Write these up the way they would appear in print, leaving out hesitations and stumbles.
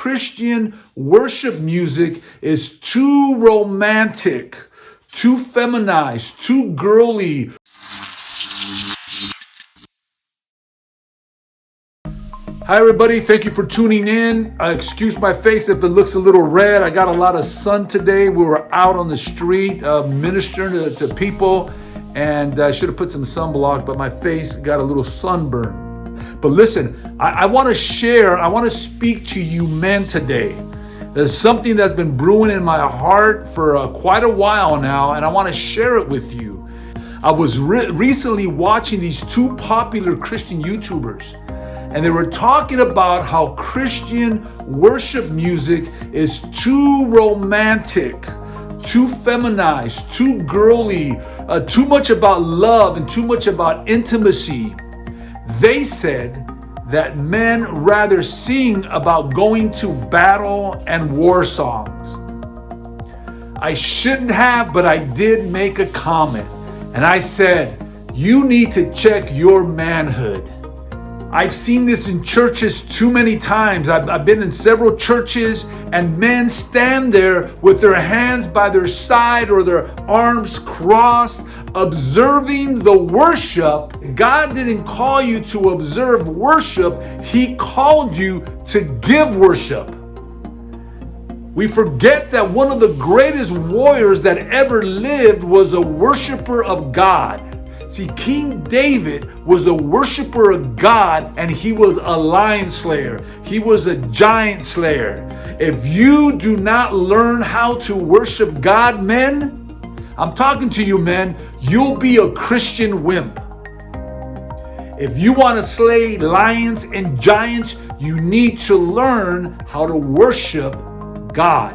Christian worship music is too romantic, too feminized, too girly. Hi everybody, thank you for tuning in. Excuse my face if it looks a little red. I got a lot of sun today. We were out on the street ministering to people, and I should have put some sunblock, but my face got a little sunburn. But listen, I want to speak to you men today. There's something that's been brewing in my heart for quite a while now, and I want to share it with you. I was recently watching these two popular Christian YouTubers, and they were talking about how Christian worship music is too romantic, too feminized, too girly, too much about love and too much about intimacy. They said that men rather sing about going to battle and war songs. I shouldn't have, but I did make a comment. And I said, you need to check your manhood. I've seen this in churches too many times. I've been in several churches, and men stand there with their hands by their side or their arms crossed, observing the worship. God didn't call you to observe worship. He called you to give worship. We forget that one of the greatest warriors that ever lived was a worshiper of God. See, King David was a worshiper of God, and he was a lion slayer. He was a giant slayer. If you do not learn how to worship God, men, I'm talking to you, men, you'll be a Christian wimp. If you want to slay lions and giants, you need to learn how to worship God.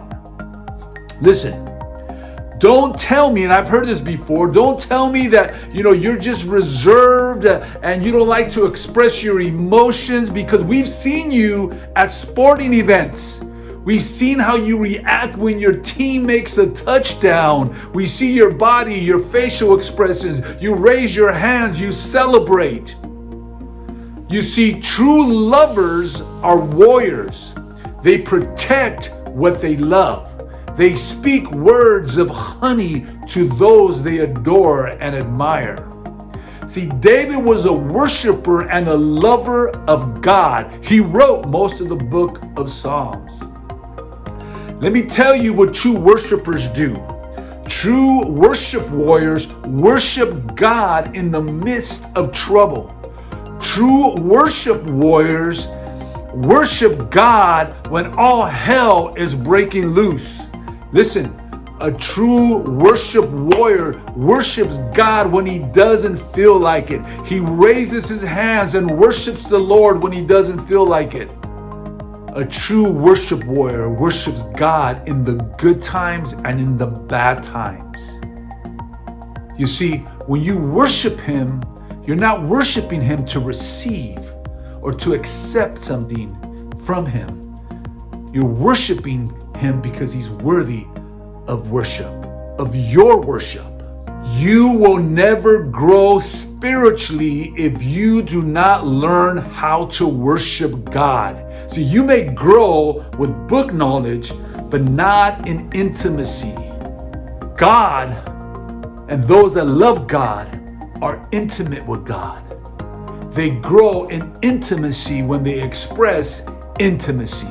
Listen. Don't tell me, and I've heard this before, don't tell me that, you're just reserved and you don't like to express your emotions, because we've seen you at sporting events. We've seen how you react when your team makes a touchdown. We see your body, your facial expressions. You raise your hands, you celebrate. You see, true lovers are warriors. They protect what they love. They speak words of honey to those they adore and admire. See, David was a worshiper and a lover of God. He wrote most of the book of Psalms. Let me tell you what true worshipers do. True worship warriors worship God in the midst of trouble. True worship warriors worship God when all hell is breaking loose. Listen, a true worship warrior worships God when he doesn't feel like it. He raises his hands and worships the Lord when he doesn't feel like it. A true worship warrior worships God in the good times and in the bad times. You see, when you worship him, you're not worshiping him to receive or to accept something from him. You're worshiping him because he's worthy of worship, of your worship. You will never grow spiritually if you do not learn how to worship God. So you may grow with book knowledge, but not in intimacy. God and those that love God are intimate with God. They grow in intimacy when they express intimacy.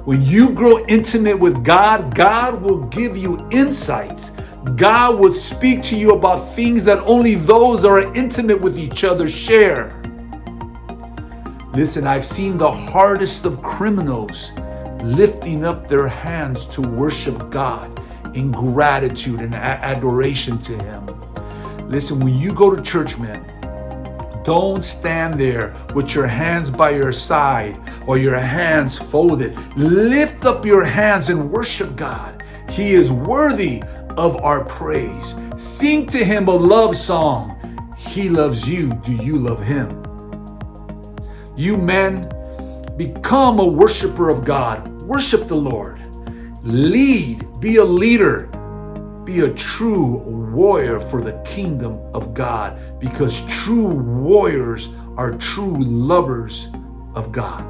When you grow intimate with God, God will give you insights. God will speak to you about things that only those that are intimate with each other share. Listen, I've seen the hardest of criminals lifting up their hands to worship God in gratitude and adoration to him. Listen, when you go to church, man, don't stand there with your hands by your side or your hands folded. Lift up your hands and worship God. He is worthy of our praise. Sing to him a love song. He loves you. Do you love him? You men, become a worshiper of God. Worship the Lord. Lead. Be a leader. Be a true warrior for the kingdom of God, because true warriors are true lovers of God.